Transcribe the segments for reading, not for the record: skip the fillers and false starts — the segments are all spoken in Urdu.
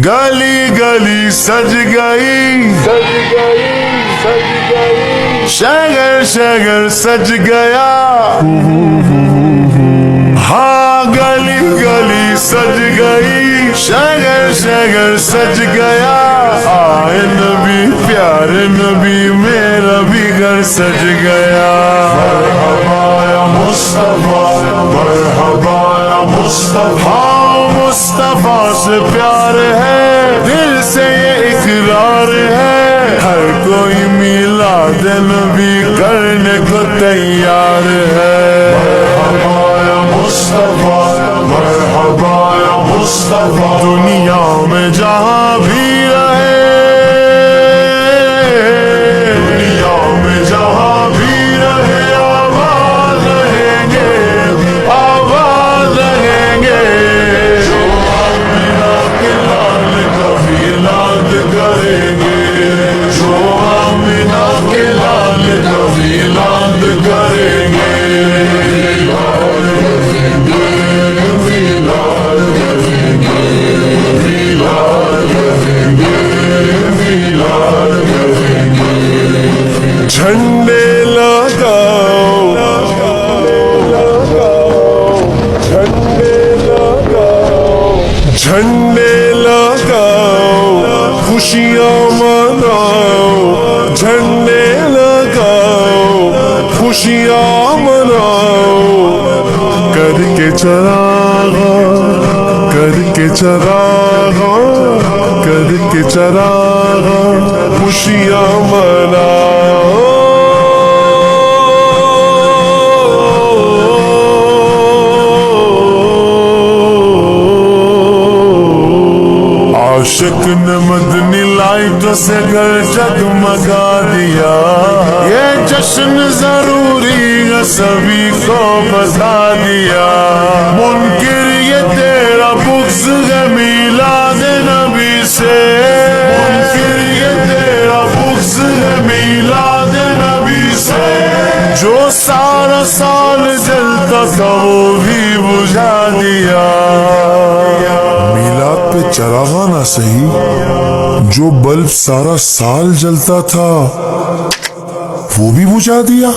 گلی گلی سج گئی، شگر شگر سج گیا، ہاں گلی گلی سج گئی، شگر شگر سج گیا، آئے نبی پیارے نبی میرا بھی گھر سج گیا، مرحبا یا مصطفیٰ، مرحبا یا مصطفیٰ، مصطفیٰ سے پیار ہے، دل سے یہ اقرار ہے، ہر کوئی میلاد نبی کرنے کو تیار ہے، مرحبا یا مصطفیٰ، مرحبا یا مصطفیٰ، دنیا میں جہاں بھی رہے، دنیا میں جہاں بھی رہے، آباد رہیں گے، آباد رہیں گے، جو آمینہ کے لال کا میلاد کریں گے، جو آمینہ کے لال کا میلاد کریں گے، جھنڈے لگاؤ، جھنڈے لگاؤ، جھنڈے لگاؤ، خوشیاں مناؤ، جھنڈے لگاؤ، خوشیاں مناؤ، کر کے چراغاں، کر کے چراغاں، کر کے چراغاں، خوشیاں مناؤ، عاشق نے مدنی لائٹوں سے گھر جگمگا دیا، یہ جشن ضروری ہے سبھی کو بتا دیا، منکر یہ تیرا بغض ہے میلاد نبی سے، منکر یہ تیرا بغض ہے میلاد نبی سے، جو سارا سال جلتا تھا وہ بھی بجھا دیا، میلاد پہ چراغاں نہ صحیح، جو بلب سارا سال جلتا تھا وہ بھی بجھا دیا،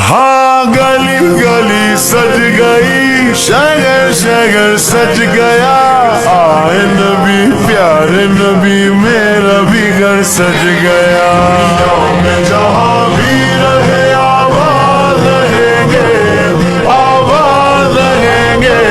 ہاں گلی گلی سج گئی، شگر شگر سج گیا، آئے نبی پیارے نبی میرا بھی گھر سج گیا، میں جہاں بھی رہے آباد رہیں گے، آباد رہیں گے،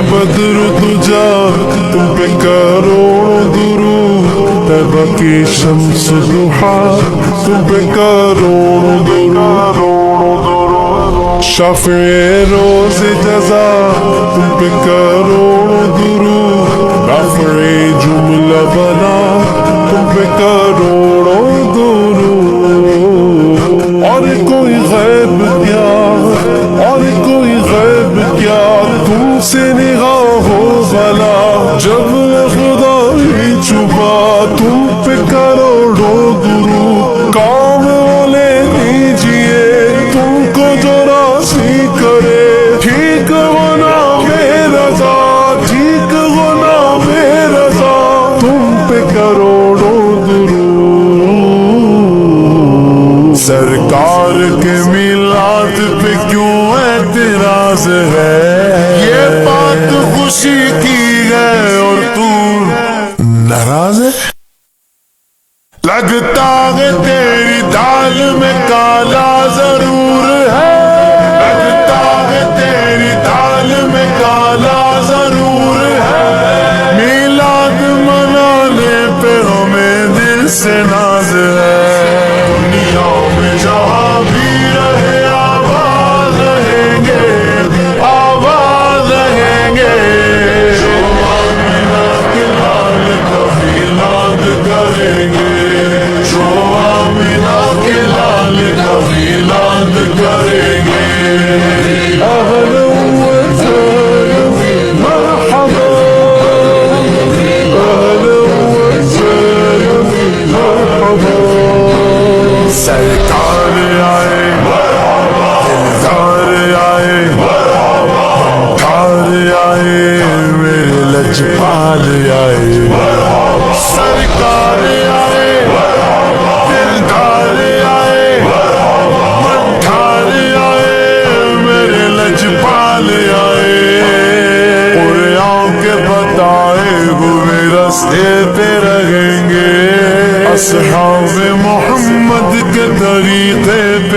بدر تجا تم پہ کروڑوں درود، طیبہ کی شمس ضحیٰ تم پہ کروڑوں درود، شافع روز جزا تم پہ کروڑوں درود، رافع جملہ بنا تم پہ کروڑوں درود، اور کوئی غیب کیا، اور کوئی غیب کیا تم سے نگاہ ہو بلا، جب خدا ہی چھپا تم پہ کروڑوں درود، کام والے دیجئے تم کو جو راضی کرے، ٹھیک ہونا بے رضا، ٹھیک ہونا بے رضا، تم پہ کروڑوں درود، سرکار کے میلاد پہ کیوں اعتراض ہے، یہ بات خوشی کی ہے اور تو ناراض ہے، لگتا ہے تیری دال میں کالا ضرور ہے، لگتا ہے تیری دال میں کالا ضرور ہے، میلاد منانے پہ ہمیں دل سے ناز ہے، دنیا میں جہاں بھی رہے آباد رہیں گے، آباد رہیں گے، جو آمینہ کے لال کا میلاد کریں گے، جو آمینہ کے لال کا میلاد